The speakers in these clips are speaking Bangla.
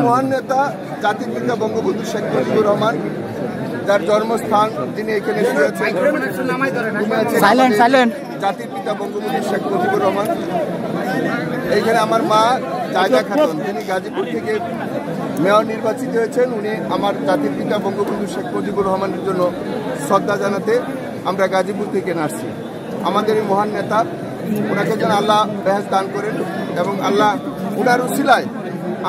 মহান নেতা জাতির পিতা বঙ্গবন্ধু শেখ মুজিবুর রহমান, যার জন্মস্থান, তিনি এখানে জাতির পিতা বঙ্গবন্ধু শেখ মুজিবুর রহমান। এইখানে আমার মা জায়দা খাতুন, তিনি গাজীপুর থেকে মেয়র নির্বাচিত হয়েছেন। উনি আমার জাতির পিতা বঙ্গবন্ধু শেখ মুজিবুর রহমানের জন্য শ্রদ্ধা জানাতে আমরা গাজীপুর থেকে আসছি। আমাদের এই মহান নেতা, ওনাকে যেন আল্লাহ বেহেশত দান করেন এবং আল্লাহ উনার উসিলায়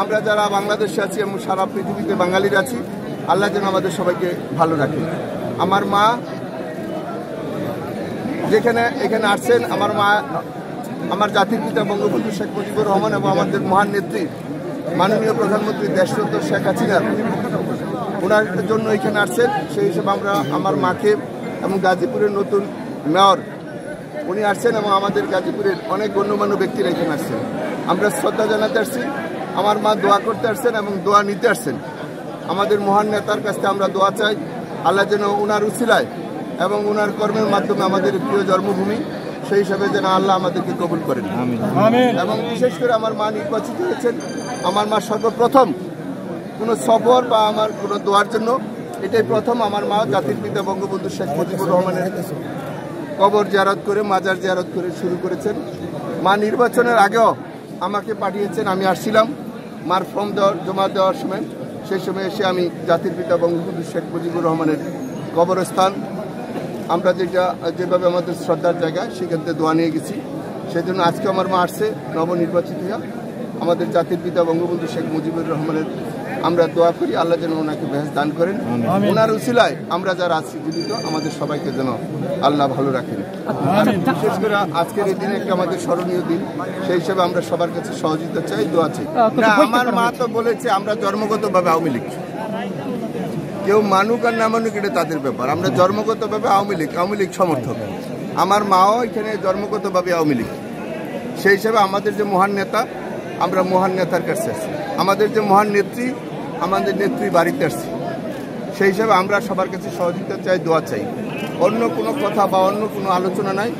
আমরা যারা বাংলাদেশে আছি এবং সারা পৃথিবীতে বাঙালির আছি, আল্লাহ যেন আমাদের সবাইকে ভালো রাখেন। আমার মা এখানে আসছেন, আমার মা আমার জাতির পিতা বঙ্গবন্ধু শেখ মুজিবুর রহমান এবং আমাদের মহান নেত্রী মাননীয় প্রধানমন্ত্রী দেশরত্ন শেখ হাসিনা, ওনার জন্য এখানে আসছেন। সেই হিসেবে আমরা আমার মাকে এবং গাজীপুরের নতুন মেয়র উনি আসছেন এবং আমাদের গাজীপুরের অনেক গণ্যমান্য ব্যক্তিরা এখানে আসছেন। আমরা শ্রদ্ধা জানাতে আসছি, আমার মা দোয়া করতে আসছেন এবং দোয়া নিতে আসছেন। আমাদের মহান নেতার কাছে আমরা দোয়া চাই, আল্লাহ যেন উনার উসিলায় এবং উনার কর্মের মাধ্যমে আমাদের প্রিয় জন্মভূমি, সেই হিসাবে যেন আল্লাহ আমাদেরকে কবুল করেন। এবং বিশেষ করে আমার মা নির্বাচিত হয়েছেন। আমার মা সর্বপ্রথম কোনো সফর বা আমার কোনো দোয়ার জন্য এটাই প্রথম আমার মা জাতির পিতা বঙ্গবন্ধু শেখ মুজিবুর রহমানের কবর জিয়ারত করে, মাজার জিয়ারত করে শুরু করেছেন। মা নির্বাচনের আগেও আমাকে পাঠিয়েছেন, আমি আসছিলাম মার ফর্ম জমা দেওয়ার সময়। সেই সময় এসে আমি জাতির পিতা বঙ্গবন্ধু শেখ মুজিবুর রহমানের কবরস্থান, আমরা যেভাবে আমাদের শ্রদ্ধার জায়গা, সেখান থেকে দোয়া নিয়ে গেছি। সেই জন্য আজকে আমার মা আসছে নবনির্বাচিত হয়ে। আমাদের জাতির পিতা বঙ্গবন্ধু শেখ মুজিবুর রহমানের আমরা দোয়া করি, আল্লাহ যেন ওনাকে বেহেশত দান করেন। ওনার উসিলায় আমরা যারা আছি জীবিত, আমাদের সবাইকে যেন আল্লাহ ভালো রাখেন। বিশেষ করে আজকের এই দিনে একটা আমাদের স্মরণীয় দিন, সেই হিসেবে আমরা সবার কাছে সহযোগিতা চাই, দোয়া চাই। না, আমার মা তো বলেছে আমরা জন্মগতভাবে আওয়ামী লীগ, কেউ মানুক আর না মানুক এটা তাদের ব্যাপার। আমরা জন্মগতভাবে আওয়ামী লীগ সমর্থক। আমার মাও এখানে জন্মগতভাবে আওয়ামী লীগ। সেই হিসাবে আমাদের যে মহান নেতা, আমরা মহান নেতার কাছে আসছি। আমাদের যে মহান নেত্রী, আমাদের নেত্রী বাড়িতে আসছি। সেই হিসাবে আমরা সবার কাছে সহযোগিতা চাই, দোয়া চাই। অন্য কোনো কথা বা অন্য কোনো আলোচনা নাই।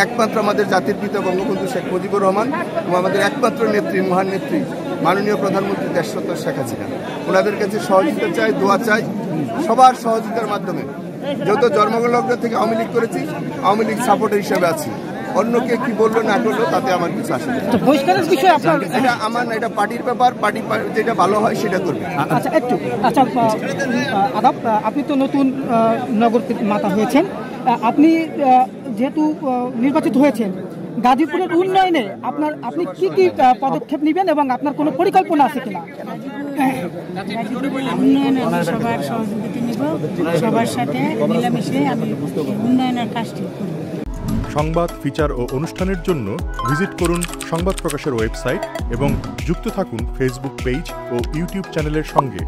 একমাত্র আমাদের জাতির পিতা বঙ্গবন্ধু শেখ মুজিবুর রহমান এবং আমাদের একমাত্র নেত্রী, মহান নেত্রী মাননীয় প্রধানমন্ত্রী দেশরত্ন শেখ হাসিনা, ওনাদের কাছে সহযোগিতা চাই, দোয়া চাই, সবার সহযোগিতার মাধ্যমে। যেহেতু জন্মলগ্ন থেকে আওয়ামী লীগ করেছি, আওয়ামী লীগ সাপোর্টার হিসেবে আছি। অন্যকে কি বললো না করলো তাতে আমার কিছু আসে না। এটা আমার না, এটা পার্টির ব্যাপার। পার্টি যেটা ভালো হয় সেটা করবে। আদাব, আপনি তো নতুন নগর মাতা হয়েছেন। আপনি যেহেতু নির্বাচিত হয়েছেন, গাজীপুরের উন্নয়নে আপনি কি কি পদক্ষেপ নেবেন এবং আপনার কোনো পরিকল্পনা আছে কিনা? উন্নয়নে সবার সহযোগিতা নিব, সবার সাথে মিলেমিশে আমি উন্নয়নের কাজটি করব। সংবাদ, ফিচার ও অনুষ্ঠানের জন্য ভিজিট করুন সংবাদ প্রকাশের ওয়েবসাইট এবং যুক্ত থাকুন ফেসবুক পেজ ও ইউটিউব চ্যানেলের সঙ্গে।